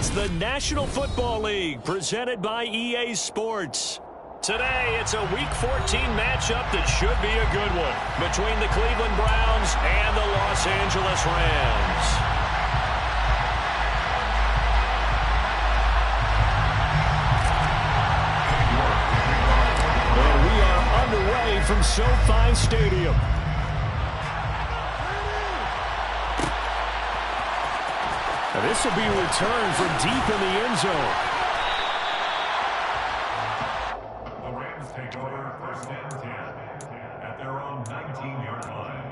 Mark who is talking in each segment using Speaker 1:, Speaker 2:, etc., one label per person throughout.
Speaker 1: It's the National Football League presented by EA Sports. Today, it's a Week 14 matchup that should be a good one between the Cleveland Browns and the Los Angeles Rams. And we are underway from SoFi Stadium. Now, this will be a return from deep in the end zone.
Speaker 2: Take over first and 10 at their own 19-yard line.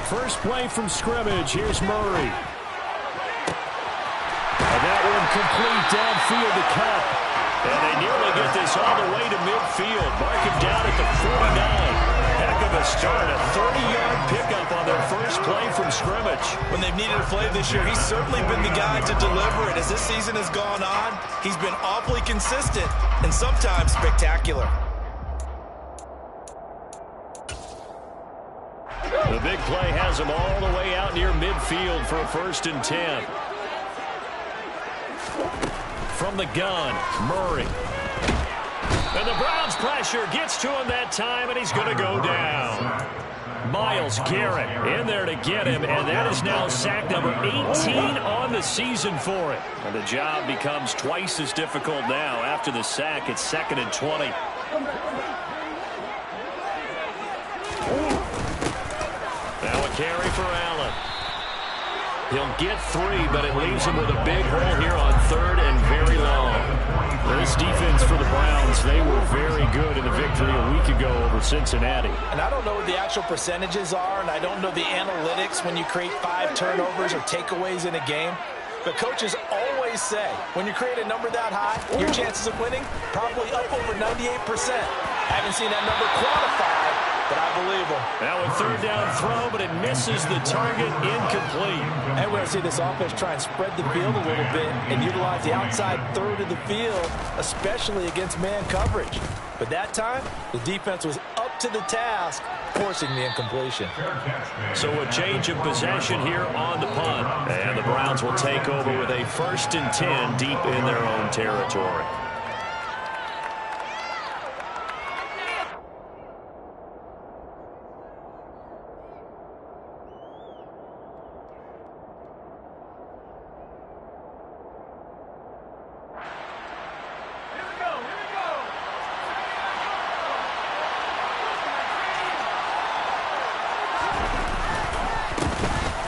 Speaker 1: First play from scrimmage. Here's Murray. And that one complete downfield to Cup. And they nearly get this all the way to midfield. Mark him down at the 49. Heck of a start. A 30-yard pickup on their first play from scrimmage.
Speaker 3: When they've needed a play this year, he's certainly been the guy to deliver it. As this season has gone on, he's been awfully consistent and sometimes spectacular.
Speaker 1: The big play has him all the way out near midfield for a 1st and 10. From the gun, Murray. And the Browns pressure gets to him that time, and he's going to go down. Myles Garrett in there to get him, and that is now sack number 18 on the season for him. And the job becomes twice as difficult now. After the sack, it's 2nd and 20. Now a carry for Allen. He'll get 3, but it leaves him with a big hole here on 3rd and very long. This defense for the Browns, they were very good in the victory a week ago over Cincinnati.
Speaker 3: And I don't know what the actual percentages are, and I don't know the analytics when you create 5 turnovers or takeaways in a game. But coaches always say, when you create a number that high, your chances of winning probably up over 98%. I haven't seen that number quantified, but I believe him.
Speaker 1: Now a 3rd down throw, but it misses the target, incomplete.
Speaker 3: And we're going to see this offense try and spread the field a little bit and utilize the outside 3rd of the field, especially against man coverage. But that time, the defense was up to the task, forcing the incompletion.
Speaker 1: So a change of possession here on the punt. And the Browns will take over with a 1st and 10 deep in their own territory.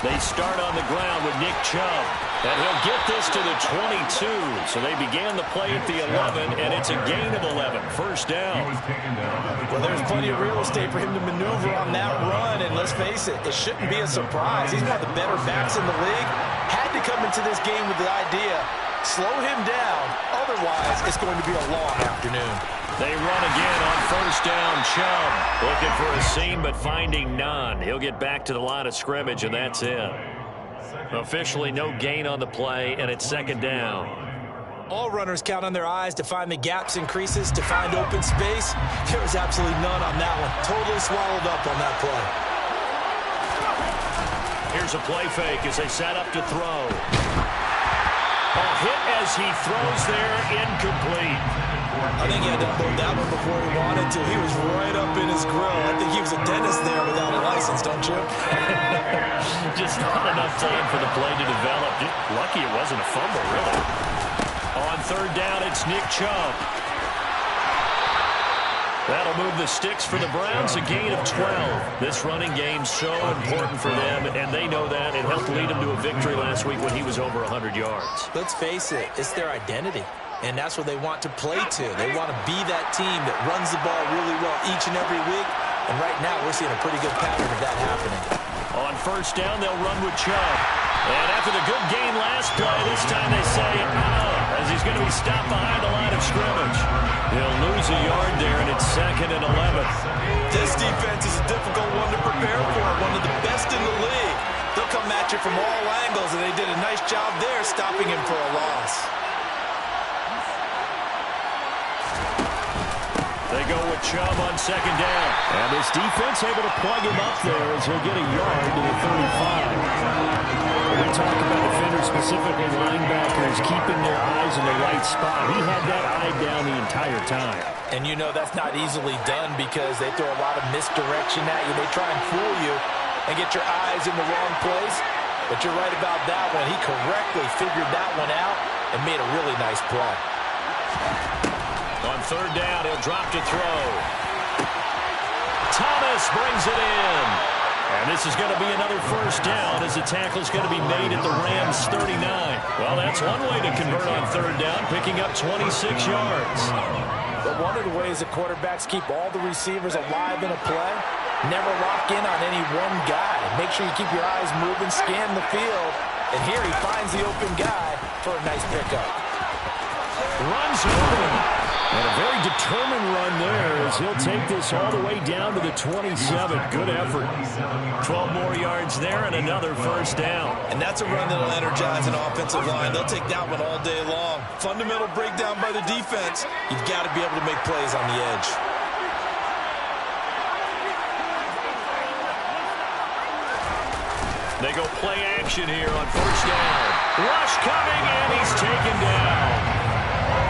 Speaker 1: They start on the ground with Nick Chubb, and he'll get this to the 22. So they began the play at the 11, and it's a gain of 11. 1st down.
Speaker 3: Well, there's plenty of real estate for him to maneuver on that run, and let's face it, it shouldn't be a surprise. He's one of the better backs in the league. Had to come into this game with the idea, slow him down, otherwise it's going to be a long afternoon.
Speaker 1: They run again on 1st down. Chubb looking for a seam, but finding none. He'll get back to the line of scrimmage, and that's it. Officially no gain on the play, and it's 2nd down.
Speaker 3: All runners count on their eyes to find the gaps and creases, to find open space. There was absolutely none on that one. Totally swallowed up on that play.
Speaker 1: Here's a play fake as they set up to throw. A hit as he throws there, incomplete.
Speaker 3: I think he had to unload that one before he wanted to. He was right up in his grill. I think he was a dentist there without a license, don't you?
Speaker 1: Just not enough time for the play to develop. Just lucky it wasn't a fumble, really. On 3rd down, it's Nick Chubb. That'll move the sticks for the Browns, a gain of 12. This running game's so important for them, and they know that. It helped lead them to a victory last week when he was over 100 yards.
Speaker 3: Let's face it, it's their identity. And that's what they want to play to. They want to be that team that runs the ball really well each and every week. And right now, we're seeing a pretty good pattern of that happening.
Speaker 1: On 1st down, they'll run with Chubb. And after the good gain last play, this time they say, as he's going to be stopped behind the line of scrimmage. He'll lose a yard there, and it's 2nd and 11.
Speaker 3: This defense is a difficult one to prepare for, one of the best in the league. They'll come at you from all angles, and they did a nice job there stopping him for a loss.
Speaker 1: They go with Chubb on second down.
Speaker 4: And this defense able to plug him up there as he'll get a yard to the 35. We talk about defenders, specifically linebackers, keeping their eyes in the right spot. He had that eye down the entire time.
Speaker 3: And you know that's not easily done because they throw a lot of misdirection at you. They try and fool you and get your eyes in the wrong place. But you're right about that one. He correctly figured that one out and made a really nice play.
Speaker 1: On third down, he'll drop to throw. Thomas brings it in. And this is going to be another first down as the tackle's going to be made at the Rams' 39. Well, that's one way to convert on third down, picking up 26 yards.
Speaker 3: But one of the ways that quarterbacks keep all the receivers alive in a play, never lock in on any one guy. Make sure you keep your eyes moving, scan the field. And here he finds the open guy for a nice pickup.
Speaker 1: Runs over him. And a very determined run there as he'll take this all the way down to the 27. Good effort. 12 more yards there and another first down.
Speaker 3: And that's a run that'll energize an offensive line. They'll take that one all day long. Fundamental breakdown by the defense. You've got to be able to make plays on the edge.
Speaker 1: They go play action here on first down. Rush coming, and he's taken down.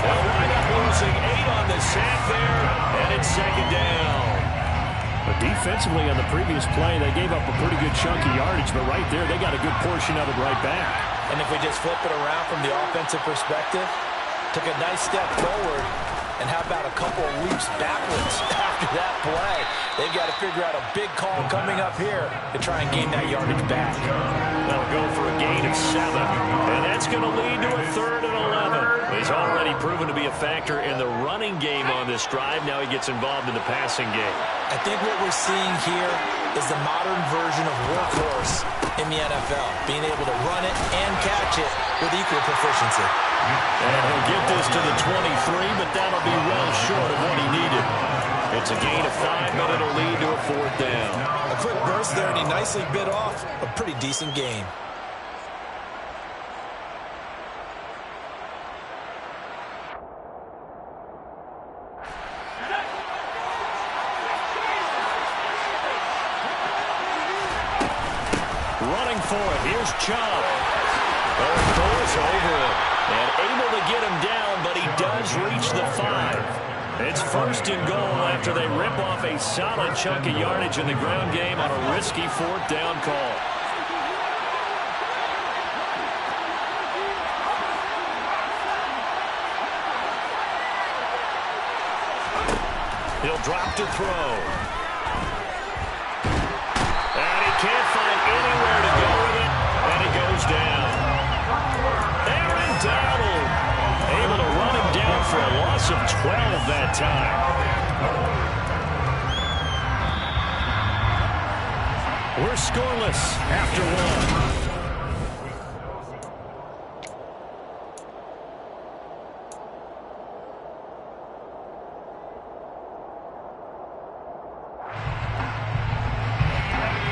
Speaker 1: They'll wind up losing 8 on the sack there, and it's second down.
Speaker 4: But defensively on the previous play, they gave up a pretty good chunk of yardage, but right there, they got a good portion of it right back.
Speaker 3: And if we just flip it around from the offensive perspective, took a nice step forward, and how about a couple of leaps backwards after that play? They've got to figure out a big call coming up here to try and gain that yardage back.
Speaker 1: They'll go for a gain of 7, and that's going to lead to a 3rd and 11. He's already proven to be a factor in the running game on this drive. Now he gets involved in the passing game.
Speaker 3: I think what we're seeing here is the modern version of workhorse in the NFL, being able to run it and catch it with equal proficiency.
Speaker 1: And he'll get this to the 23, but that'll be well short of what he needed. It's a gain of 5, but it'll lead to a 4th down.
Speaker 3: A quick burst there, and he nicely bit off a pretty decent gain.
Speaker 1: Running for it. Here's Chubb. Goes over it. And able to get him down, but he does reach the 5. It's 1st and goal after they rip off a solid chunk of yardage in the ground game on a risky 4th down call. He'll drop to throw. And he can't find anywhere to go with it, and he goes down. Aaron Donald able to run him down for a loss of 12 that time. We're scoreless after 1.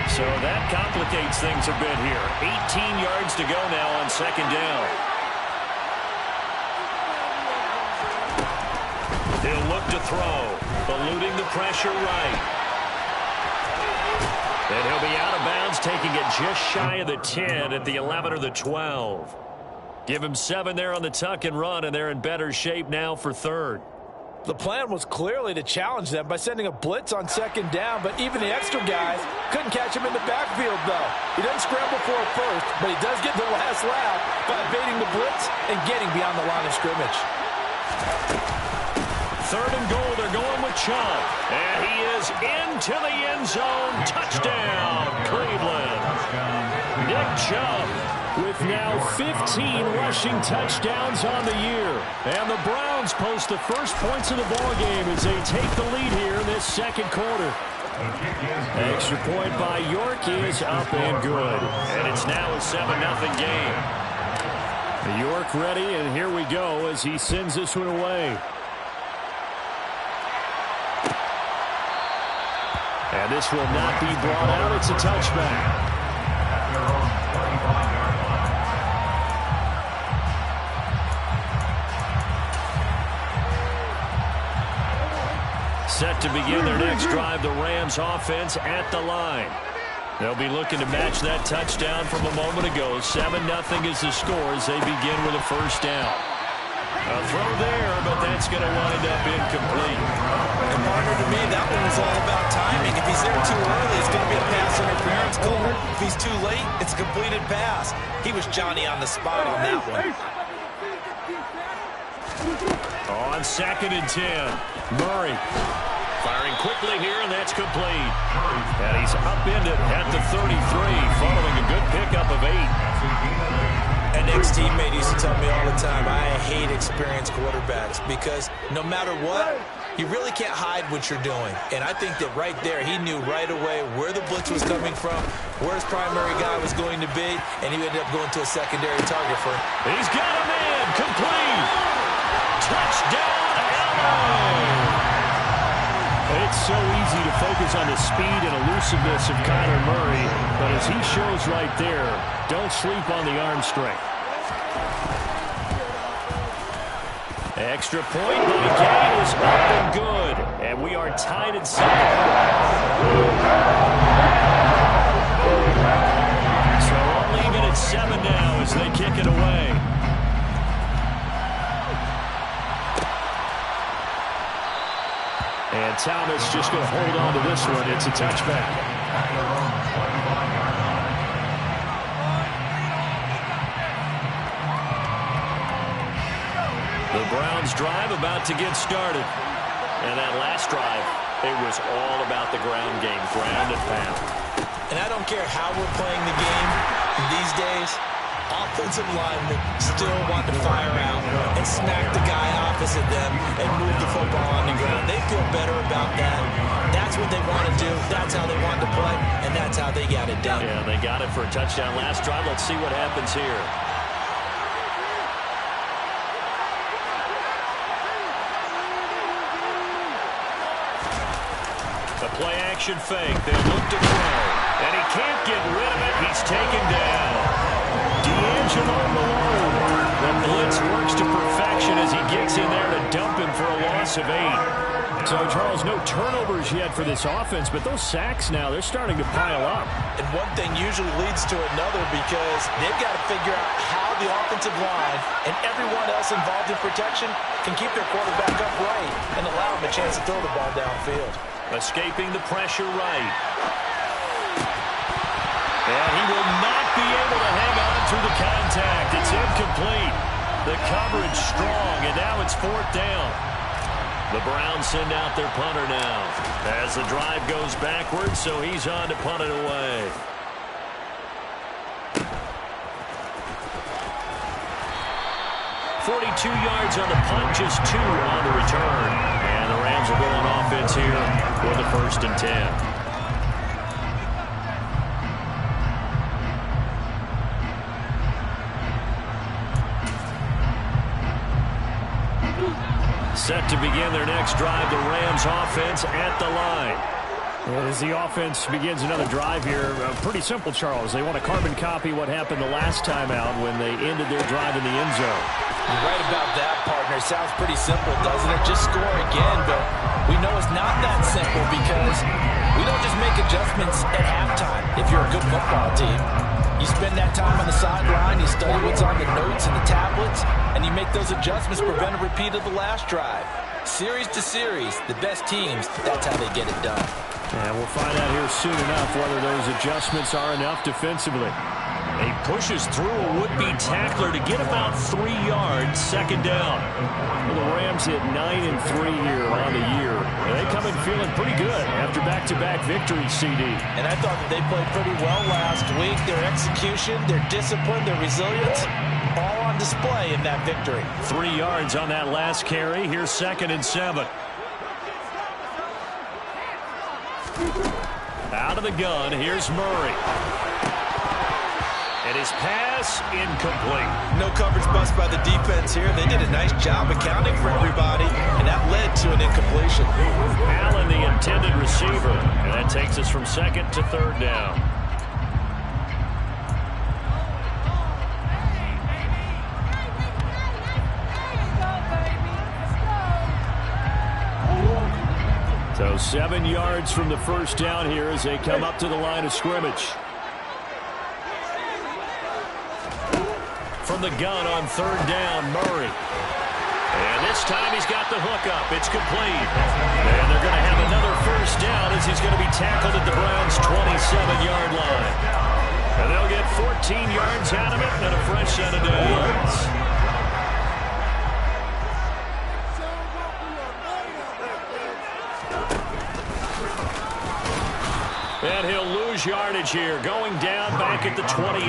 Speaker 1: So that complicates things a bit here. 18 yards to go now on second down. He'll look to throw, eluding the pressure right. And he'll be out of bounds, taking it just shy of the 10 at the 11 or the 12. Give him 7 there on the tuck and run, and they're in better shape now for 3rd.
Speaker 3: The plan was clearly to challenge them by sending a blitz on second down, but even the extra guys couldn't catch him in the backfield, though. He doesn't scramble for a first, but he does get the last laugh by evading the blitz and getting beyond the line of scrimmage.
Speaker 1: 3rd and goal, they're going with Chubb. And he is into the end zone. Touchdown, Cleveland. Nick Chubb with now 15 rushing touchdowns on the year. And the Browns post the first points of the ballgame as they take the lead here in this second quarter. Extra point by York is up and good. And it's now a 7-0 game. York ready, and here we go as he sends this one away. And this will not be brought out. It's a touchback. Set to begin their next drive, the Rams offense at the line. They'll be looking to match that touchdown from a moment ago. 7-0 is the score as they begin with a first down. A throw there, but that's going to wind up incomplete.
Speaker 3: And partner, to me, that one was all about timing. If he's there too early, it's going to be a pass interference call. If he's too late, it's a completed pass. He was Johnny on the spot on that one.
Speaker 1: On 2nd and 10, Murray firing quickly here, and that's complete. And he's upended at the 33, following a good pickup of 8.
Speaker 3: An ex-teammate used to tell me all the time, I hate experienced quarterbacks because no matter what, you really can't hide what you're doing. And I think that right there, he knew right away where the blitz was coming from, where his primary guy was going to be, and he ended up going to a secondary target for him.
Speaker 1: He's got a man, complete. Touchdown, LA!
Speaker 4: It's so easy to focus on the speed and elusiveness of Kyler Murray, but as he shows right there, don't sleep on the arm strength.
Speaker 1: Extra point by Gay is up and good, and we are tied at 7. So I'll leave it at 7 now as they kick it away. And Thomas just going to hold on to this one. It's a touchback. The Browns drive about to get started. And that last drive, it was all about the ground game, ground and pound.
Speaker 3: And I don't care how we're playing the game these days, offensive linemen still want to fire out and smack the guy opposite them and move the football on the ground. They feel better about that. That's what they want to do. That's how they want to play, and that's how they got it done.
Speaker 1: Yeah, they got it for a touchdown last drive. Let's see what happens here. The play-action fake. They look to throw, and he can't get rid of it. He's taken down. D'Angelo Malone. The blitz works to perfection as he gets in there to dump him for a loss of 8.
Speaker 4: So, Charles, no turnovers yet for this offense, but those sacks now, they're starting to pile up.
Speaker 3: And one thing usually leads to another because they've got to figure out how the offensive line and everyone else involved in protection can keep their quarterback upright and allow him a chance to throw the ball downfield.
Speaker 1: Escaping the pressure right. And he will not be able to hang on through the contact. It's incomplete. The coverage strong, and now it's 4th down. The Browns send out their punter now as the drive goes backwards, so he's on to punt it away. .42 yards on the punt, just 2 on the return. And the Rams will go on offense here for the 1st and 10. Set to begin their next drive, the Rams offense at the line.
Speaker 4: Well, as the offense begins another drive here, pretty simple, Charles. They want to carbon copy what happened the last time out when they ended their drive in the end zone.
Speaker 3: You're right about that, partner. Sounds pretty simple, doesn't it? Just score again, but we know it's not that simple because we don't just make adjustments at halftime if you're a good football team. You spend that time on the sideline, you study what's on the notes and the tablets, and you make those adjustments to prevent a repeat of the last drive. Series to series, the best teams, that's how they get it done.
Speaker 4: And we'll find out here soon enough whether those adjustments are enough defensively.
Speaker 1: He pushes through a would-be tackler to get about 3 yards, 2nd down.
Speaker 4: Well, the Rams hit 9-3 here on the year. And they come in feeling pretty good after back-to-back victories, CD.
Speaker 3: And I thought that they played pretty well last week. Their execution, their discipline, their resilience, all on display in that victory.
Speaker 1: 3 yards on that last carry. Here's 2nd and 7. Out of the gun, here's Murray. And his pass incomplete.
Speaker 3: No coverage bust by the defense here. They did a nice job accounting for everybody, and that led to an incompletion.
Speaker 1: Allen, the intended receiver. And that takes us from 2nd to 3rd down.
Speaker 4: So 7 yards from the first down here as they come up to the line of scrimmage.
Speaker 1: From the gun on third down, Murray. And this time he's got the hook up. It's complete. And they're going to have another first down as he's going to be tackled at the Browns' 27-yard line. And they'll get 14 yards out of it and a fresh set of downs. And he'll lose yardage here, going down back at the 28.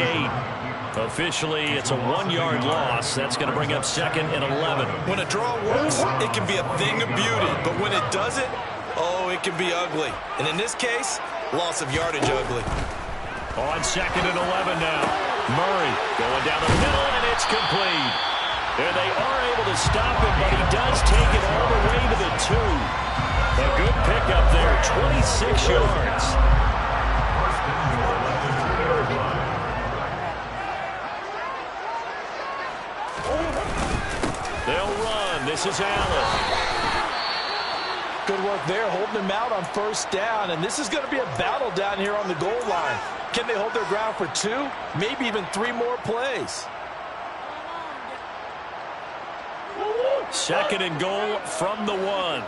Speaker 1: Officially, it's a 1-yard loss. That's going to bring up second and 11.
Speaker 3: When a draw works, it can be a thing of beauty. But when it doesn't, oh, it can be ugly. And in this case, loss of yardage ugly.
Speaker 1: On second and 11 now. Murray going down the middle, and it's complete. And they are able to stop him, but he does take it all the way to the 2. A good pickup there, 26 yards. They'll run. This is Allen.
Speaker 3: Good work there, holding him out on first down. And this is going to be a battle down here on the goal line. Can they hold their ground for 2, maybe even 3 more plays?
Speaker 1: Second and goal from the 1.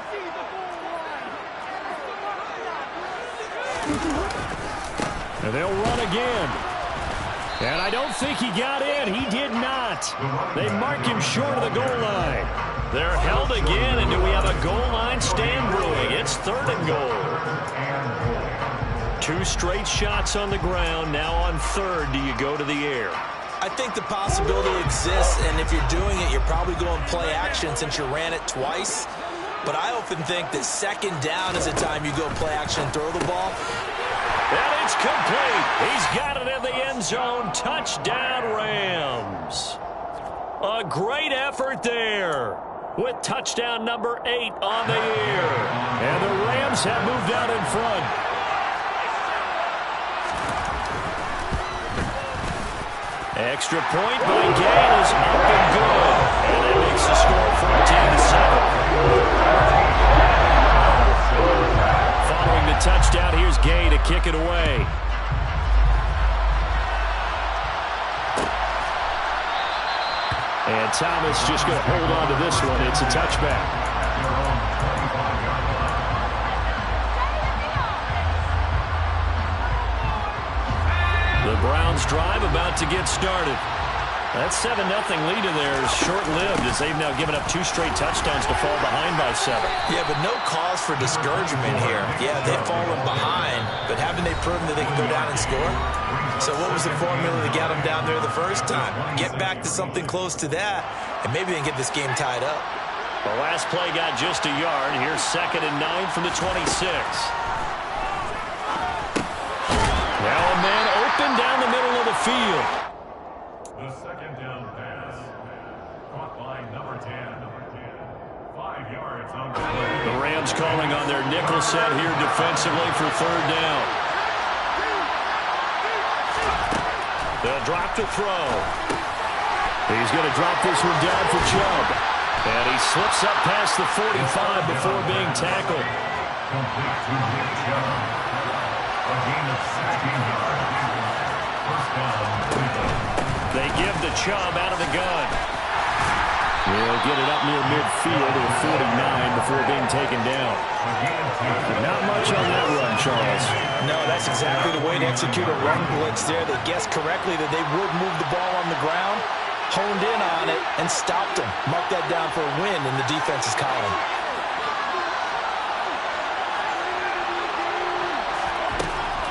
Speaker 4: And they'll run again. And I don't think he got in. He did not. They mark him short of the goal line.
Speaker 1: They're held again, and do we have a goal line stand brewing? It's third and goal. 2 straight shots on the ground. Now on third, do you go to the air?
Speaker 3: I think the possibility exists, and if you're doing it, you're probably going play action since you ran it twice. But I often think that second down is the time you go play action and throw the ball.
Speaker 1: And it's complete. He's got it in the end zone. Touchdown, Rams. A great effort there with touchdown number 8 on the year.
Speaker 4: And the Rams have moved out in front.
Speaker 1: Extra point by Gay is up and good. And that makes the score 14-7. Following the touchdown, here's Gay to kick it away. And Thomas just going to hold on to this one. It's a touchback. The Browns drive about to get started. That 7-0 lead in there is short-lived as they've now given up 2 straight touchdowns to fall behind by 7.
Speaker 3: Yeah, but no cause for discouragement here. Yeah, they've fallen behind, but haven't they proven that they can go down and score? So what was the formula to get them down there the first time? Get back to something close to that, and maybe they can get this game tied up.
Speaker 1: The last play got just a yard. Here's second and 9 from the 26. Now a man open down the middle of the field.
Speaker 2: The second down pass. Caught by number 10. 5 yards on the play.
Speaker 1: The Rams calling on their nickel set here defensively for third down. They'll drop to throw. He's going to drop this one down for Chubb. And he slips up past the 45 before being tackled.
Speaker 2: Complete to Nick Chubb. A gain of 16 yards. First down, Cleveland.
Speaker 1: They give the Chubb out of the gun. He'll get it up near midfield to 49 before being taken down.
Speaker 4: Not much on that run, Charles.
Speaker 3: No, that's exactly the way to execute a run blitz there. They guessed correctly that they would move the ball on the ground, honed in on it, and stopped them. Mark that down for a win in the defense's column.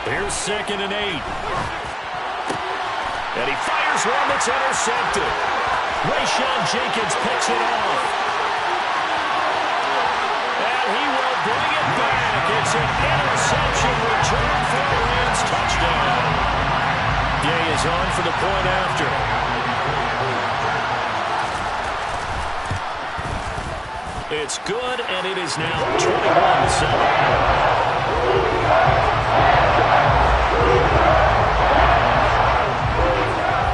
Speaker 1: Here's second and 8. And he fires one that's intercepted. Rayshon Jenkins picks it off. And he will bring it back. It's an interception return for the Rams touchdown. Gay is on for the point after. It's good, and it is now 21-7.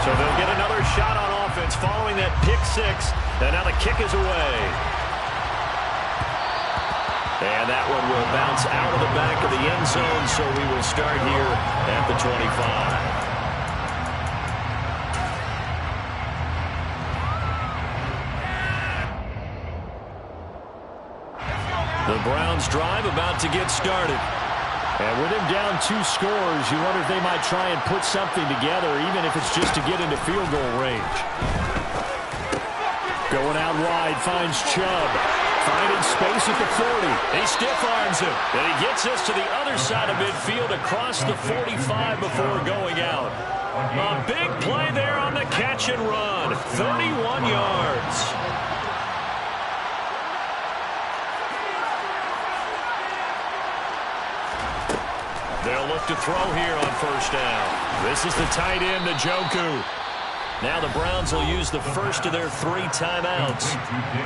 Speaker 1: So they'll get another shot on offense following that pick 6. And now the kick is away. And that one will will bounce out of the back of the end zone, so we will start here at the 25. The Browns drive about to get started.
Speaker 4: And with him down 2 scores, you wonder if they might try and put something together, even if it's just to get into field goal range. Going out wide, finds Chubb. Finding space at the 40.
Speaker 1: He stiff arms him. And he gets us to the other side of midfield across the 45 before going out. A big play there on the catch and run. 31 yards. They'll look to throw here on first down. This is the tight end, Njoku. Now the Browns will use the first of their 3 timeouts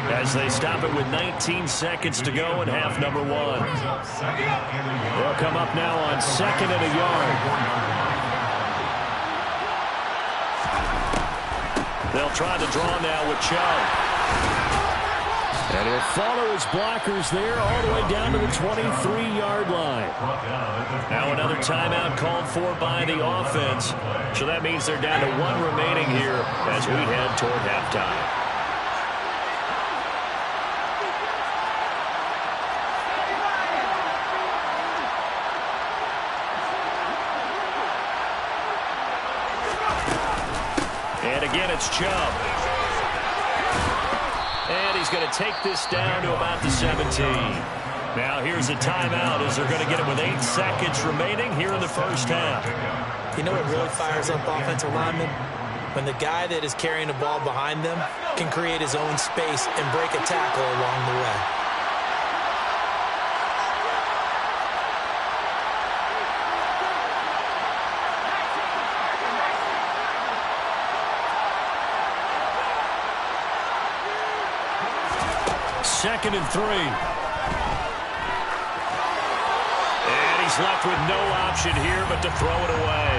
Speaker 1: as they stop it with 19 seconds to go in half number 1.
Speaker 4: They'll come up now on 2nd and a yard.
Speaker 1: They'll try to draw now with Chubb.
Speaker 4: And he'll follow his blockers there all the way down to the 23-yard line.
Speaker 1: Now another timeout called for by the offense. So that means they're down to 1 remaining here as we head toward halftime. And again, it's Chubb. And he's going to take this down to about the 17. Now here's a timeout as they're going to get it with 8 seconds remaining here in the first half.
Speaker 3: You know what really fires up offensive linemen? When the guy that is carrying the ball behind them can create his own space and break a tackle along the way.
Speaker 1: Second and 3. And he's left with no option here but to throw it away.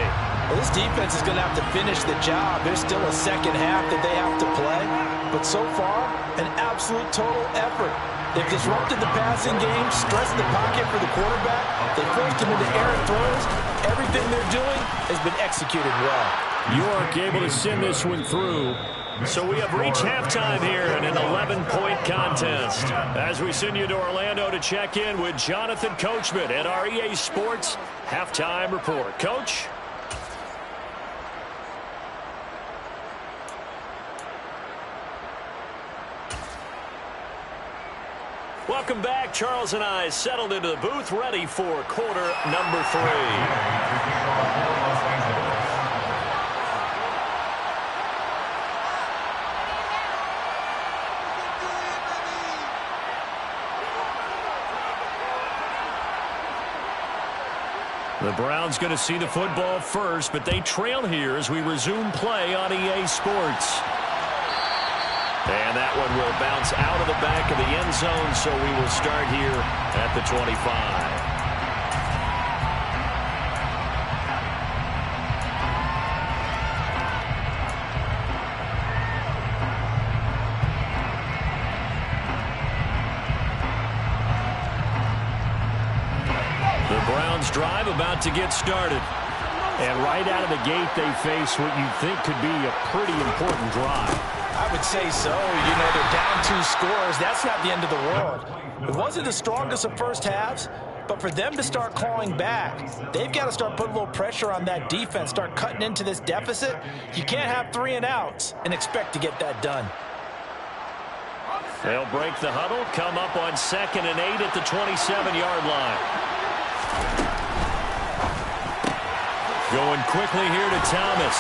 Speaker 3: Well, this defense is going to have to finish the job. There's still a second half that they have to play. But so far, an absolute total effort. They've disrupted the passing game, stressed the pocket for the quarterback. They forced him into errant throws. Everything they're doing has been executed well.
Speaker 4: York able to send this one through.
Speaker 1: So we have reached halftime here in an 11-point contest. As we send you to Orlando to check in with Jonathan Coachman at our EA Sports Halftime Report. Coach? Welcome back. Charles and I settled into the booth, ready for quarter number 3. The Browns going to see the football first, but they trail here as we resume play on EA Sports. And that one will bounce out of the back of the end zone, so we will start here at the 25. Drive about to get started.
Speaker 4: And right out of the gate, they face what you think could be a pretty important drive.
Speaker 3: I would say so. You know, they're down 2 scores. That's not the end of the world. It wasn't the strongest of first halves, but for them to start clawing back, they've got to start putting a little pressure on that defense, start cutting into this deficit. You can't have 3 and outs and expect to get that done.
Speaker 1: They'll break the huddle, come up on 2nd and 8 at the 27-yard line. Going quickly here to Thomas.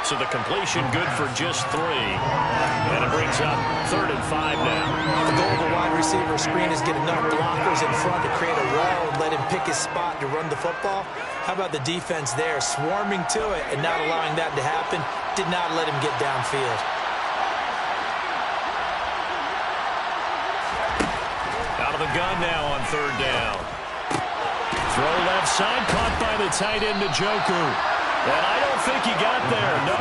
Speaker 1: So the completion good for just 3. And it brings up 3rd and 5 now.
Speaker 3: The goal of a wide receiver screen is get enough blockers in front to create a wall and let him pick his spot to run the football. How about the defense there, swarming to it and not allowing that to happen? Did not let him get downfield.
Speaker 1: Out of the gun now on 3rd down. Throw left side, caught by the tight end, Njoku. And I don't think he got there, no.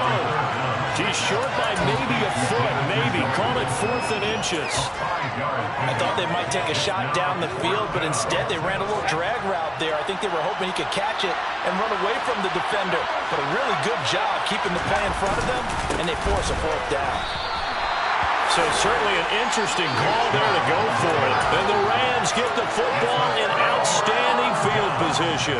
Speaker 1: He's short by maybe a foot, maybe. Call it 4th and inches.
Speaker 3: I thought they might take a shot down the field, but instead they ran a little drag route there. I think they were hoping he could catch it and run away from the defender. But a really good job keeping the play in front of them, and they force a 4th down.
Speaker 1: So certainly an interesting call there to go for it. And the Rams get the football in outstanding field position.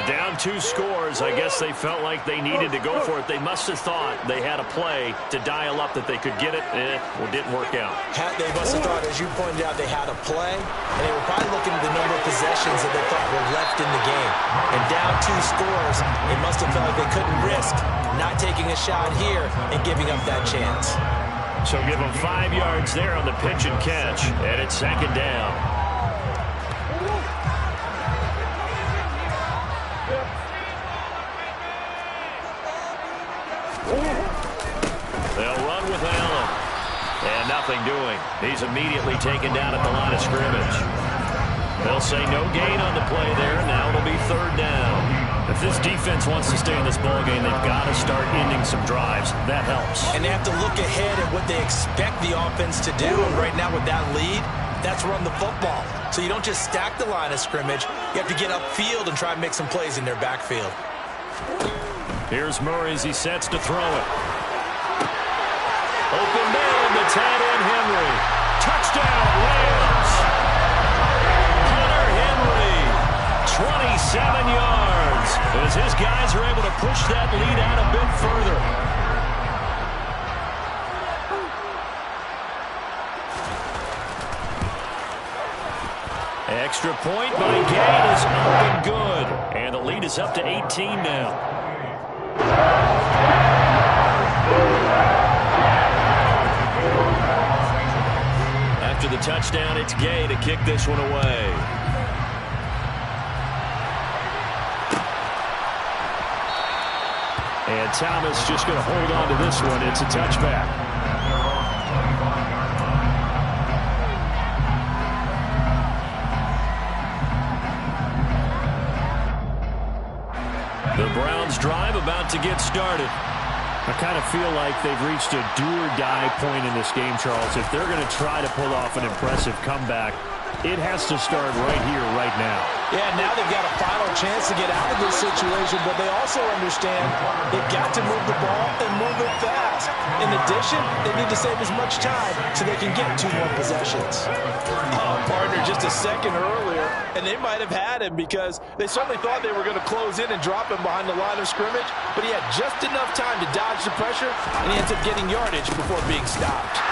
Speaker 1: Down 2 scores. I guess they felt like they needed to go for it. They must have thought they had a play to dial up that they could get it. Well, it didn't work out.
Speaker 3: They must have thought, as you pointed out, they had a play, and they were probably looking at the number of possessions that they thought were left in the game. And down 2 scores, they must have felt like they couldn't risk not taking a shot here and giving up that chance.
Speaker 1: So give them 5 yards there on the pitch and catch, and it's 2nd down. They'll run with Allen. And nothing doing. He's immediately taken down at the line of scrimmage. They'll say no gain on the play there. Now it'll be 3rd down. If this defense wants to stay in this ballgame, they've got to start ending some drives. That helps.
Speaker 3: And they have to look ahead at what they expect the offense to do. And right now with that lead, that's run the football. So you don't just stack the line of scrimmage. You have to get upfield and try and make some plays in their backfield.
Speaker 1: Here's Murray as he sets to throw it. Open man to tight end Henry. Touchdown, Rams. Hunter Henry, 27 yards. As his guys are able to push that lead out a bit further. Extra point by Gay is up and good. And the lead is up to 18 now. After the touchdown, it's Gay to kick this one away. And Thomas just going to hold on to this one. It's a touchback. The Browns drive about to get started. I kind of feel like they've reached a do-or-die point in this game, Charles. If they're going to try to pull off an impressive comeback, it has to start right here, right now.
Speaker 3: Yeah, now they've got a final chance to get out of this situation, but they also understand they've got to move the ball and move it fast. In addition, they need to save as much time so they can get 2 more possessions. Partner, just a second earlier, and they might have had him because they certainly thought they were going to close in and drop him behind the line of scrimmage, but he had just enough time to dodge the pressure, and he ends up getting yardage before being stopped.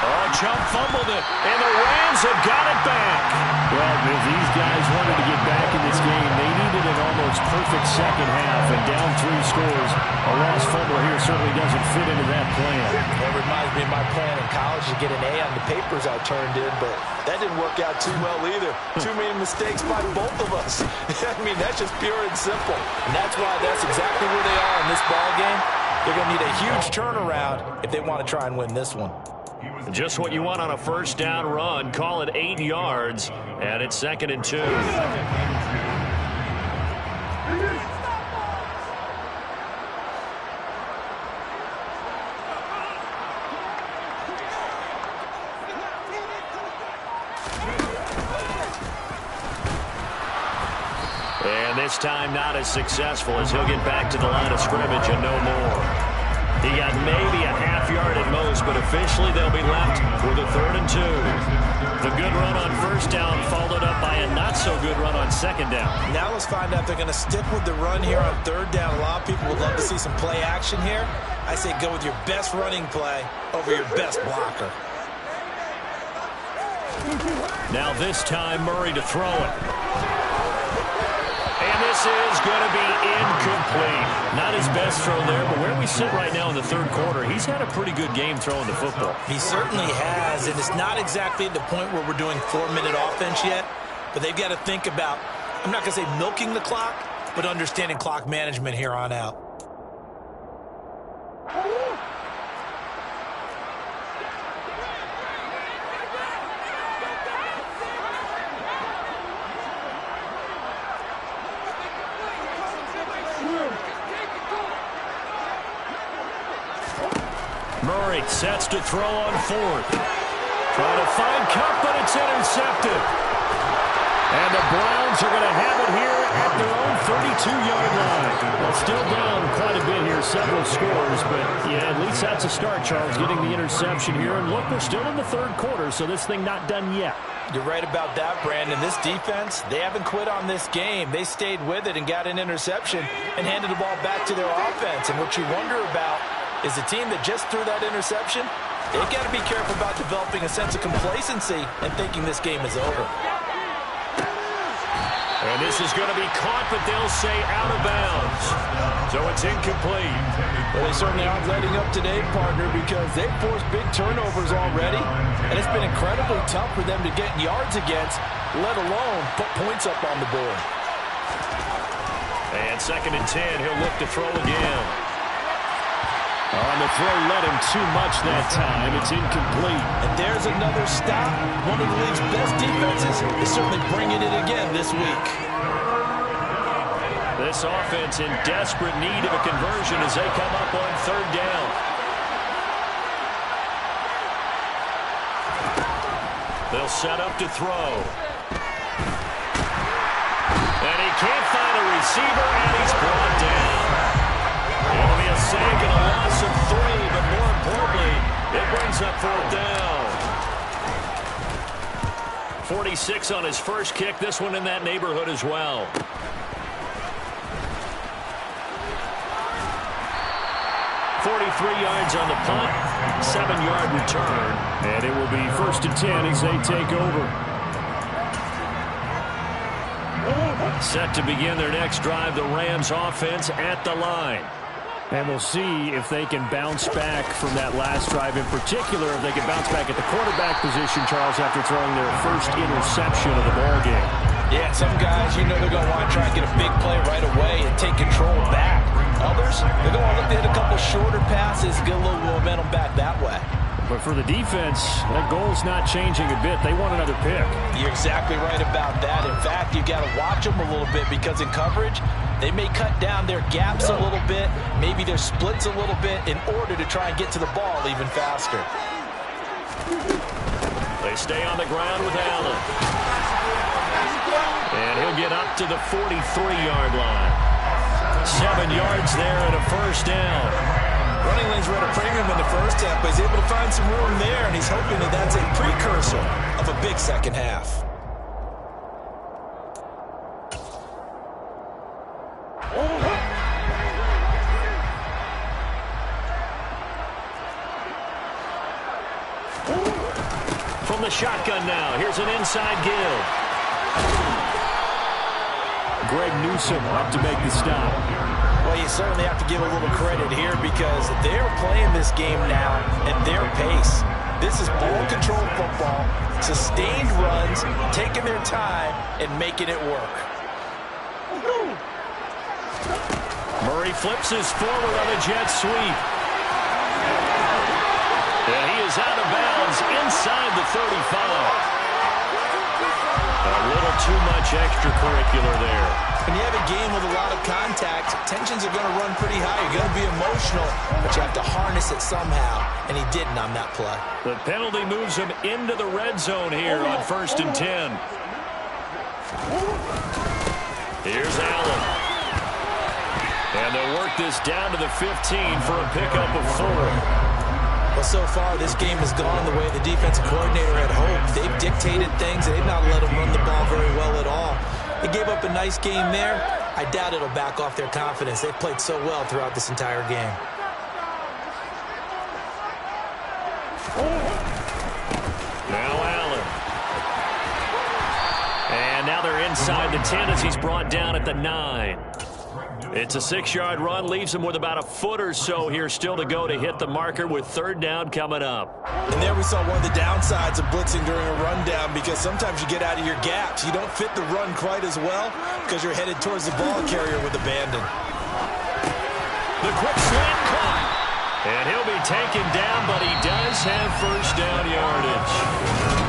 Speaker 1: Oh, Chump fumbled it, and the Rams have got it back.
Speaker 4: Well, if these guys wanted to get back in this game, they needed an almost perfect second half, and down 3 scores. A lost fumble here certainly doesn't fit into that plan.
Speaker 3: It reminds me of my plan in college to get an A on the papers I turned in, but that didn't work out too well either. Too many mistakes by both of us. I mean, that's just pure and simple. And that's why that's exactly where they are in this ball game. They're going to need a huge turnaround if they want to try and win this one.
Speaker 1: Just what you want on a 1st down run. Call it 8 yards, and it's 2nd and 2. And this time not as successful as he'll get back to the line of scrimmage and no more. He got maybe a half yard at most, but officially they'll be left with a 3rd and 2. The good run on 1st down followed up by a not-so-good run on 2nd down.
Speaker 3: Now let's find out if they're going to stick with the run here on 3rd down. A lot of people would love to see some play action here. I say go with your best running play over your best blocker.
Speaker 1: Now this time Murray to throw it. And this is going to be incomplete. Not his best throw there, but where we sit right now in the 3rd quarter, he's had a pretty good game throwing the football.
Speaker 3: He certainly has, and it's not exactly at the point where we're doing 4-minute offense yet, but they've got to think about, I'm not going to say milking the clock, but understanding clock management here on out.
Speaker 1: Murray sets to throw on fourth. Trying to find Cup, but it's intercepted. And the Browns are going to have it here at their own 32-yard line. Well, still down quite a bit here, several scores, but yeah, at least that's a start, Charles, getting the interception here. And look, we're still in the third quarter, so this thing not done yet.
Speaker 3: You're right about that, Brandon. This defense, they haven't quit on this game. They stayed with it and got an interception and handed the ball back to their offense. And what you wonder about is the team that just threw that interception, they've got to be careful about developing a sense of complacency and thinking this game is over.
Speaker 1: And this is going to be caught, but they'll say out of bounds. So it's incomplete.
Speaker 3: Well, they certainly aren't letting up today, partner, because they've forced big turnovers already. And it's been incredibly tough for them to get yards against, let alone put points up on the board.
Speaker 1: And 2nd and 10, he'll look to throw again.
Speaker 4: On the throw, led him too much that time. It's incomplete.
Speaker 3: And there's another stop. One of the league's best defenses is certainly bringing it again this week.
Speaker 1: This offense in desperate need of a conversion as they come up on 3rd down. They'll set up to throw. And he can't find a receiver, and he's brought down. It'll be a save and a loss of 3, but more importantly, it brings up 4th down. 46 on his first kick. This one in that neighborhood as well. Yards on the punt, 7-yard return, and it will be 1st and 10 as they take over. Set to begin their next drive, the Rams offense at the line.
Speaker 4: And we'll see if they can bounce back from that last drive, in particular if they can bounce back at the quarterback position, Charles, after throwing their first interception of the ball game.
Speaker 3: Yeah, some guys, you know they're going to want to try and get a big play right away and take control back. Others, they're going to look to hit a couple shorter passes, get a little momentum back that way.
Speaker 4: But for the defense, that goal's not changing a bit. They want another pick.
Speaker 3: You're exactly right about that. In fact, you've got to watch them a little bit because in coverage, they may cut down their gaps a little bit, maybe their splits a little bit in order to try and get to the ball even faster.
Speaker 1: They stay on the ground with Allen. And he'll get up to the 43-yard line. 7 yards there and a 1st down.
Speaker 3: Running lanes were at a premium in the first half, but he's able to find some room there, and he's hoping that that's a precursor of a big second half.
Speaker 1: From the shotgun now, here's an inside give.
Speaker 4: Greg Newsome up to make the stop.
Speaker 3: Well, you certainly have to give a little credit here because they're playing this game now at their pace. This is ball control football, sustained runs, taking their time, and making it work.
Speaker 1: Murray flips his forward on a jet sweep. And he is out of bounds inside the 35. A little too much extracurricular there.
Speaker 3: When you have a game with a lot of contact, tensions are going to run pretty high. You're going to be emotional, but you have to harness it somehow, and he didn't on that play.
Speaker 1: The penalty moves him into the red zone here on 1st and 10. Here's Allen. And they'll work this down to the 15 for a pickup of 4.
Speaker 3: Well, so far, this game has gone the way the defensive coordinator had hoped. They've dictated things, and they've not let them run the ball very well at all. They gave up a nice game there. I doubt it'll back off their confidence. They've played so well throughout this entire game.
Speaker 1: Now Allen. And now they're inside the 10 as he's brought down at the 9. It's a 6-yard run, leaves him with about a foot or so here still to go to hit the marker with 3rd down coming up.
Speaker 3: And there we saw one of the downsides of blitzing during a rundown because sometimes you get out of your gaps. You don't fit the run quite as well because you're headed towards the ball carrier with abandon.
Speaker 1: The quick slant caught. And he'll be taken down, but he does have 1st down yardage.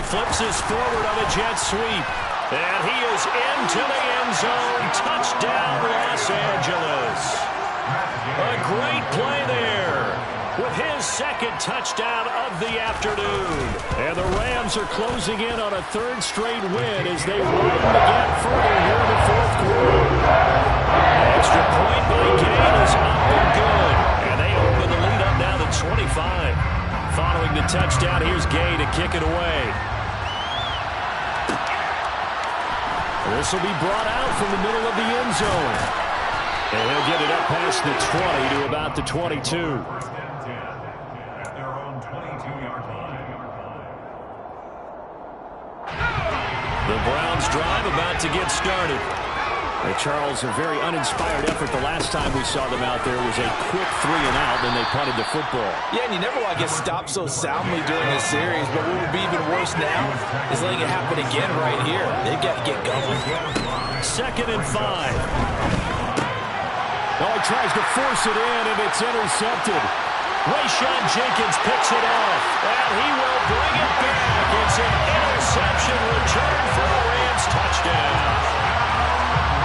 Speaker 1: flips us forward on a jet sweep. And he is into the end zone. Touchdown, Los Angeles. A great play there with his second touchdown of the afternoon. And the Rams are closing in on a third straight win as they widen the gap further here in the fourth quarter. Extra point by Gain is up and good. And they open the lead up now to 25. Following the touchdown, here's Gay to kick it away. This will be brought out from the middle of the end zone. And he'll get it up past the 20 to about the 22.
Speaker 2: First and 10 at their own 22-yard line.
Speaker 1: The Browns drive about to get started.
Speaker 4: Charles, a very uninspired effort. The last time we saw them out there was a quick 3-and-out, then they punted the football.
Speaker 3: Yeah, and you never want to get stopped so soundly during this series, but what would be even worse now is letting it happen again right here. They've got to get going.
Speaker 1: 2nd and 5.
Speaker 4: Oh, he tries to force it in, and it's intercepted.
Speaker 1: Rayshawn Jenkins picks it off, and he will bring it back. It's an interception return for the Rams touchdown.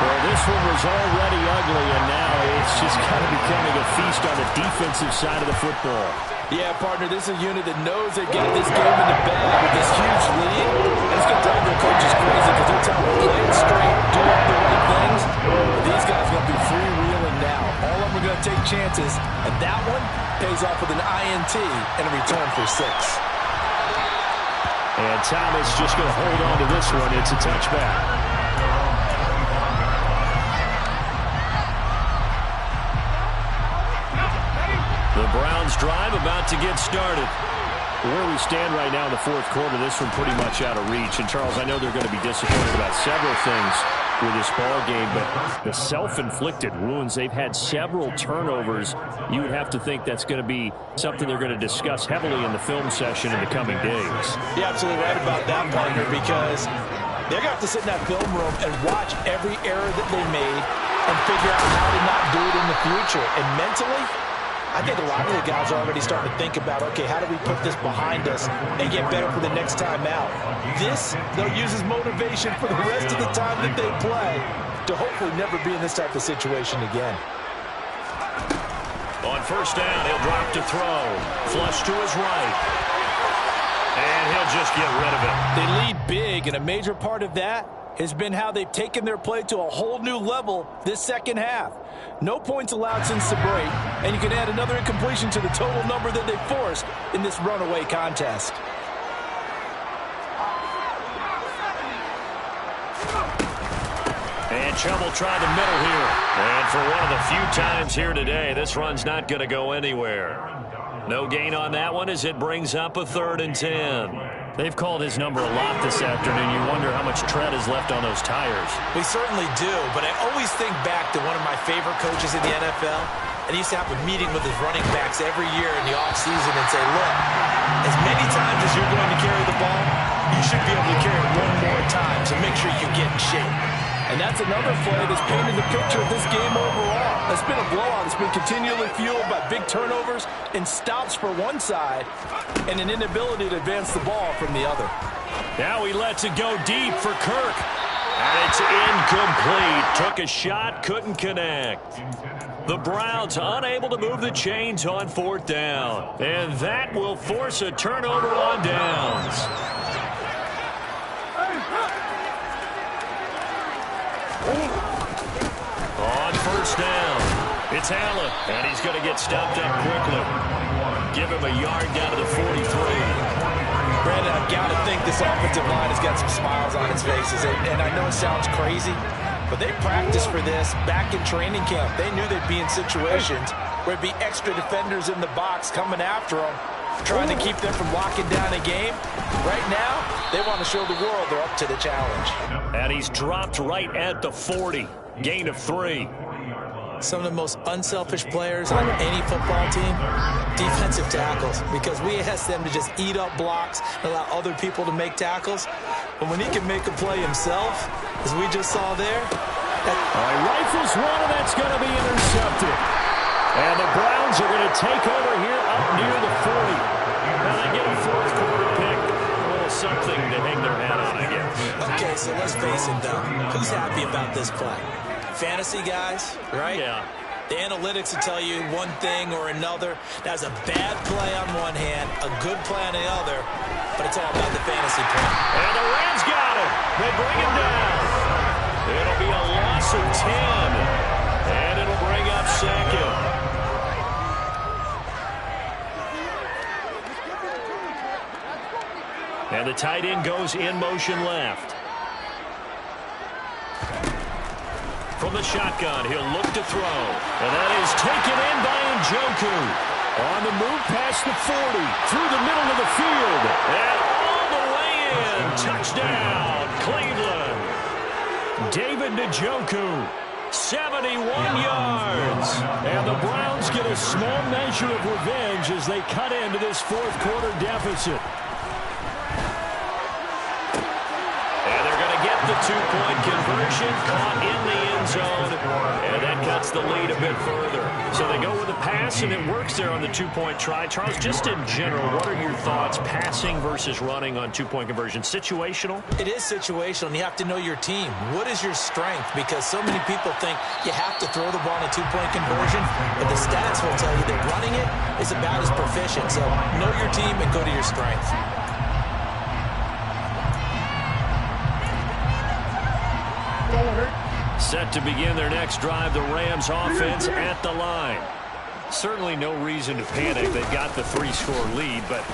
Speaker 4: Well, this one was already ugly, and now it's just kind of becoming a feast on the defensive side of the football.
Speaker 3: Yeah, partner, this is a unit that knows they've got this game in the bag with this huge lead. And it's going to drive their coaches crazy because they're telling them, play it straight, do all the right things. But these guys are going to be freewheeling now. All of them are going to take chances, and that one pays off with an INT and a return for 6.
Speaker 4: And Thomas just going to hold on to this one. It's a touchback.
Speaker 1: The Browns drive about to get started. Where we stand right now in the fourth quarter, this one pretty much out of reach. And, Charles, I know they're going to be disappointed about several things with this ball game, but the self-inflicted wounds, they've had several turnovers. You would have to think that's going to be something they're going to discuss heavily in the film session in the coming days.
Speaker 3: You're absolutely right about that, partner, because they're going to have to sit in that film room and watch every error that they made and figure out how to not do it in the future. And mentally, I think a lot of the guys are already starting to think about, okay, how do we put this behind us and get better for the next time out? This, they'll use as motivation for the rest of the time that they play to hopefully never be in this type of situation again.
Speaker 1: On first down, he'll drop to throw. Flush to his right. And he'll just get rid of it.
Speaker 3: They lead big, and a major part of that has been how they've taken their play to a whole new level this second half. No points allowed since the break, and you can add another incompletion to the total number that they forced in this runaway contest.
Speaker 1: And Chubb will try the middle here. And for one of the few times here today, this run's not going to go anywhere. No gain on that one as it brings up a 3rd and 10. They've called his number a lot this afternoon. You wonder how much tread is left on those tires.
Speaker 3: We certainly do, but I always think back to one of my favorite coaches in the NFL, and he used to have a meeting with his running backs every year in the offseason and say, look, as many times as you're going to carry the ball, you should be able to carry it one more time, so make sure you get in shape. And that's another play that's painted the picture of this game overall. It's been a blowout. It's been continually fueled by big turnovers and stops for one side and an inability to advance the ball from the other.
Speaker 1: Now he lets it go deep for Kirk. And it's incomplete. Took a shot, couldn't connect. The Browns unable to move the chains on 4th down. And that will force a turnover on downs. On first down, it's Allen, and he's going to get stopped up quickly. Give him a yard down to the 43.
Speaker 3: Brandon, I've got to think this offensive line has got some smiles on its faces, and I know it sounds crazy, but they practiced for this back in training camp. They knew they'd be in situations where it'd be extra defenders in the box coming after them, trying to keep them from locking down a game. Right now, they want to show the world they're up to the challenge.
Speaker 1: And he's dropped right at the 40. Gain of 3.
Speaker 3: Some of the most unselfish players on any football team, defensive tackles, because we ask them to just eat up blocks and allow other people to make tackles. But when he can make a play himself, as we just saw there.
Speaker 4: Rifles one, and that's going to be intercepted. And the Browns are going to take over here up near the 40. And they get a fourth quarter pick. A little something to
Speaker 3: Okay, so let's face it, though. Who's happy about this play? Fantasy guys, right?
Speaker 1: Yeah.
Speaker 3: The analytics will tell you one thing or another. That's a bad play on one hand, a good play on the other, but it's all about the fantasy play.
Speaker 1: And the Rams got him. They bring him down. It'll be a loss of 10, and it'll bring up second. And the tight end goes in motion left. From the shotgun, he'll look to throw. And that is taken in by Njoku. On the move past the 40, through the middle of the field. And all the way in. Touchdown, Cleveland. David Njoku, 71 yards. And the Browns get a small measure of revenge as they cut into this fourth quarter deficit. The two-point conversion caught in the end zone, and that cuts the lead a bit further. So they go with a pass, and it works there on the two-point try. Charles, just in general, what are your thoughts, passing versus running on two-point conversion? Situational?
Speaker 3: It is situational, and you have to know your team. What is your strength? Because so many people think you have to throw the ball in a two-point conversion, but the stats will tell you that running it is about as proficient. So know your team and go to your strength.
Speaker 1: Set to begin their next drive, the Rams offense at the line. Certainly no reason to panic. They've got the 3-score lead, but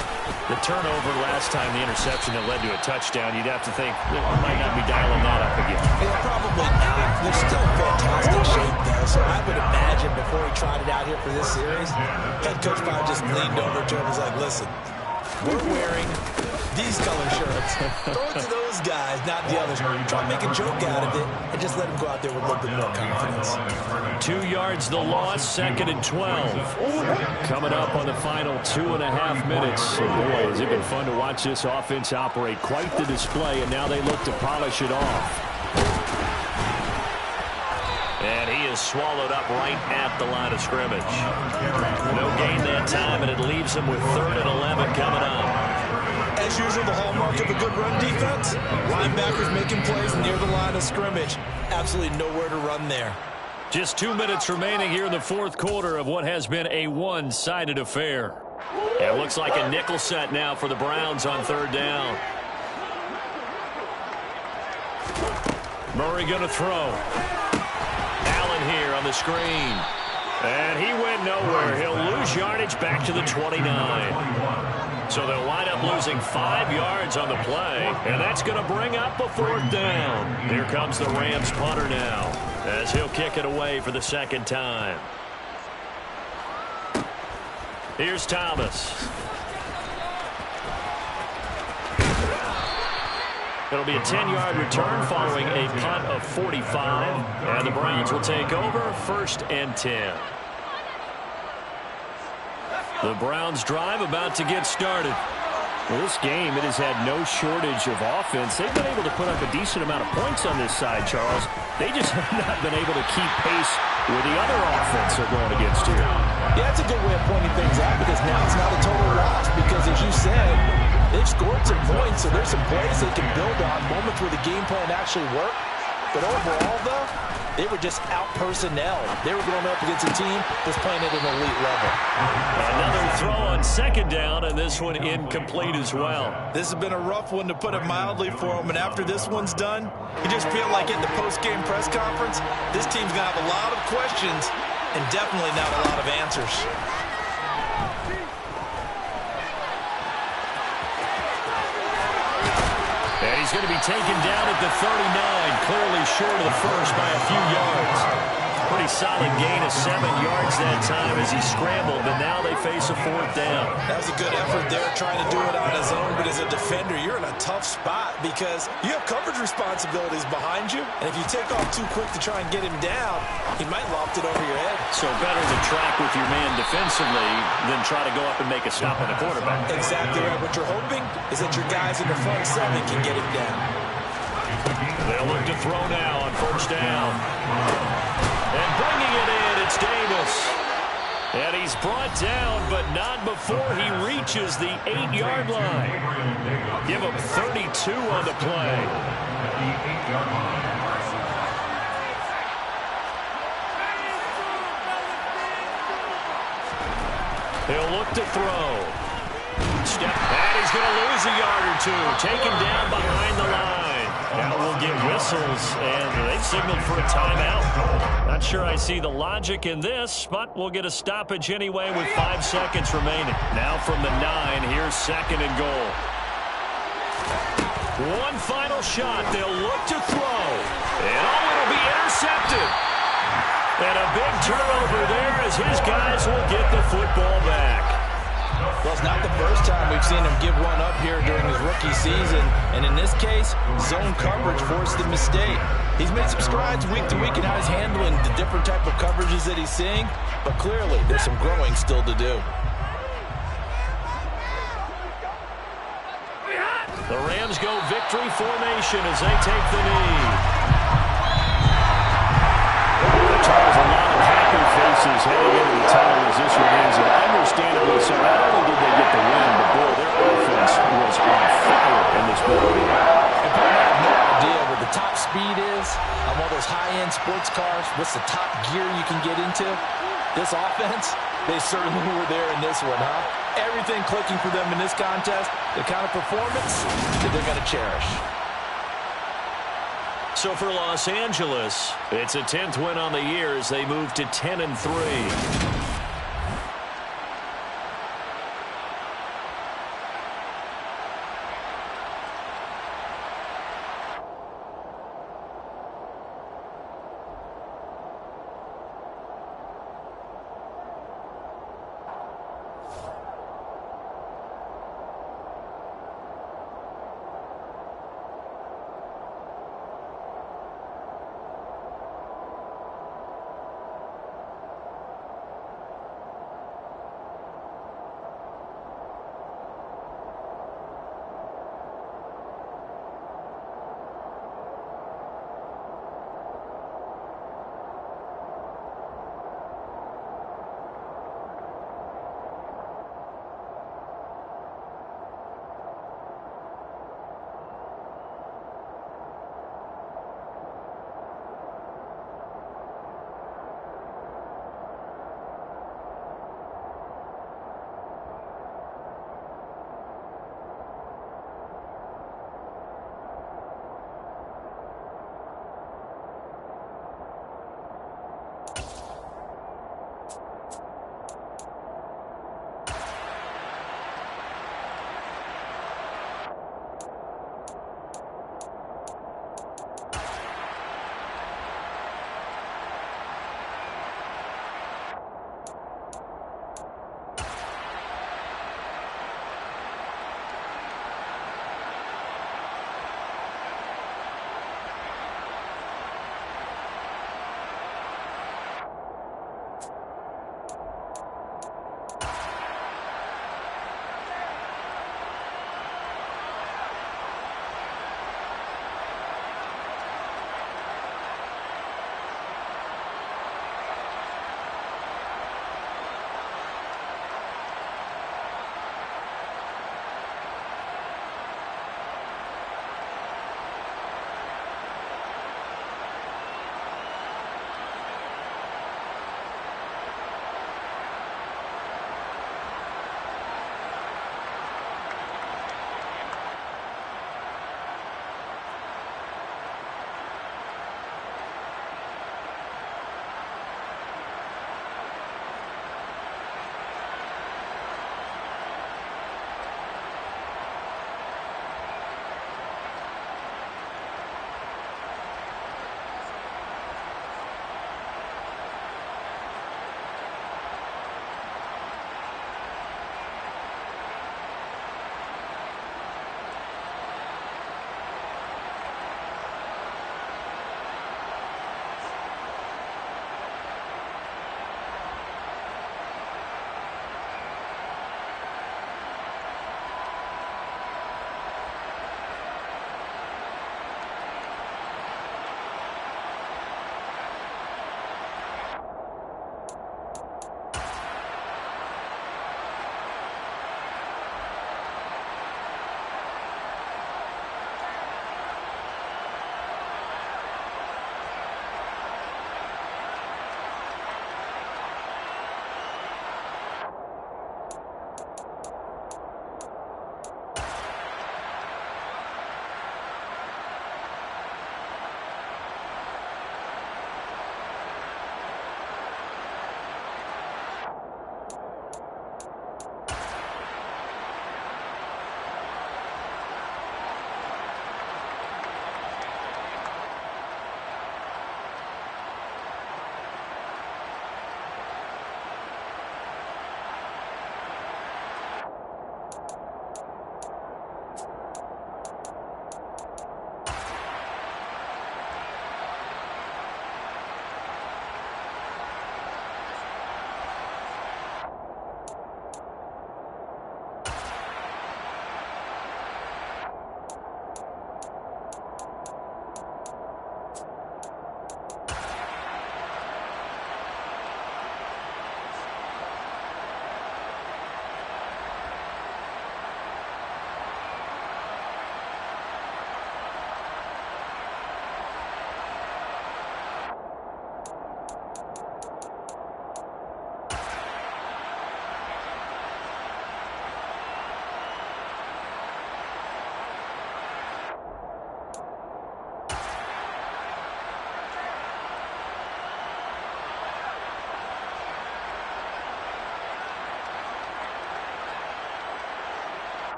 Speaker 1: the turnover last time, the interception that led to a touchdown, you'd have to think they might not be dialing that up again.
Speaker 3: Yeah, probably not. They're still in fantastic shape, though, so I would imagine before he trotted out here for this series, head coach probably just leaned over to him and was like, listen, we're wearing these color shirts. Throw it to those guys, not the others. Try to make a joke out of it and just let them go out there with a little bit more confidence.
Speaker 1: 2 yards the loss, 2nd and 12. Coming up on the final 2.5 minutes. And boy, has it been fun to watch this offense operate. Quite the display, and now they look to polish it off. And he is swallowed up right at the line of scrimmage. No gain that time, and it leaves him with 3rd and 11 coming up.
Speaker 3: As usual, the hallmark of a good run defense, linebackers making plays near the line of scrimmage. Absolutely nowhere to run there.
Speaker 1: Just 2 minutes remaining here in the fourth quarter of what has been a one-sided affair. It looks like a nickel set now for the Browns on 3rd down. Murray going to throw. Allen here on the screen. And he went nowhere. He'll lose yardage back to the 29. So they'll wind up losing 5 yards on the play, and that's going to bring up a 4th down. Here comes the Rams punter now, as he'll kick it away for the 2nd time. Here's Thomas. It'll be a 10-yard return following a punt of 45, and the Browns will take over 1st and 10. The Browns drive about to get started.
Speaker 4: Well, this game, it has had no shortage of offense. They've been able to put up a decent amount of points on this side, Charles. They just have not been able to keep pace with the other offense they're going against here.
Speaker 3: Yeah, that's a good way of pointing things out because now it's not a total loss because, as you said, they've scored some points, so there's some plays they can build on, moments where the game plan actually worked. But overall, though, they were just out-personnel. They were going up against a team that's playing at an elite level.
Speaker 1: Another throw on 2nd down, and this one incomplete as well.
Speaker 3: This has been a rough one, to put it mildly, for him. And after this one's done, you just feel like at the post-game press conference, this team's going to have a lot of questions and definitely not a lot of answers.
Speaker 1: And he's going to be taken down at the 39, clearly short of the first by a few yards. Pretty solid gain of 7 yards that time as he scrambled, but now they face a 4th down.
Speaker 3: That was a good effort there, trying to do it on his own, but as a defender, you're in a tough spot because you have coverage responsibilities behind you, and if you take off too quick to try and get him down, he might loft it over your head.
Speaker 1: So better to track with your man defensively than try to go up and make a stop on the quarterback.
Speaker 3: Exactly right. What you're hoping is that your guys in the front 7 can get him down.
Speaker 1: They'll look to throw now on 1st down. And bringing it in, it's Davis. And he's brought down, but not before he reaches the 8-yard line. Give him 32 on the play. He'll look to throw. Step back. He's going to lose a yard or two. Taken down behind the line. Now we'll get whistles, and they've signaled for a timeout. Not sure I see the logic in this, but we'll get a stoppage anyway with 5 seconds remaining. Now from the 9, here's 2nd and goal. One final shot. They'll look to throw. And it'll be intercepted. And a big turnover there as his guys will get the football back.
Speaker 3: Well, it's not the first time we've seen him give one up here during his rookie season. And in this case, zone coverage forced the mistake. He's made some strides week to week in how he's handling the different type of coverages that he's seeing. But clearly, there's some growing still to do.
Speaker 1: The Rams go victory formation as they take the knee.
Speaker 4: Charles, a lot of happy faces heading into the tunnel as this remains an understandably so. Not only did they get the win, but boy, their offense was on fire in this ball game.
Speaker 3: And I have no idea what the top speed is on one of those high-end sports cars. What's the top gear you can get into? This offense, they certainly were there in this one, huh? Everything clicking for them in this contest, the kind of performance that they're going to cherish.
Speaker 1: So for Los Angeles, it's a 10th win on the year as they move to 10-3.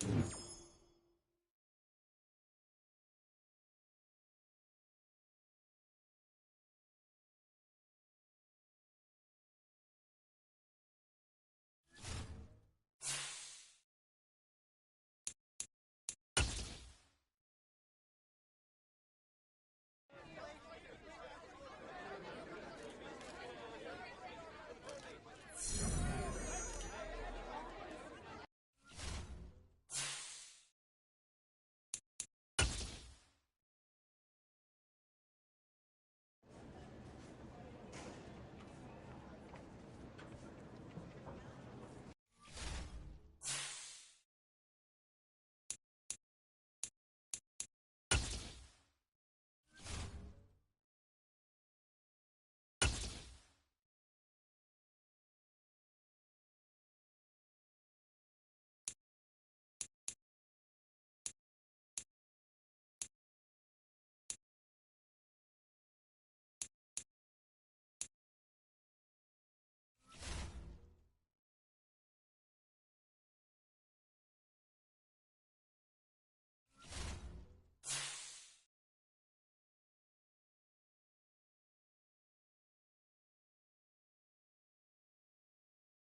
Speaker 3: it.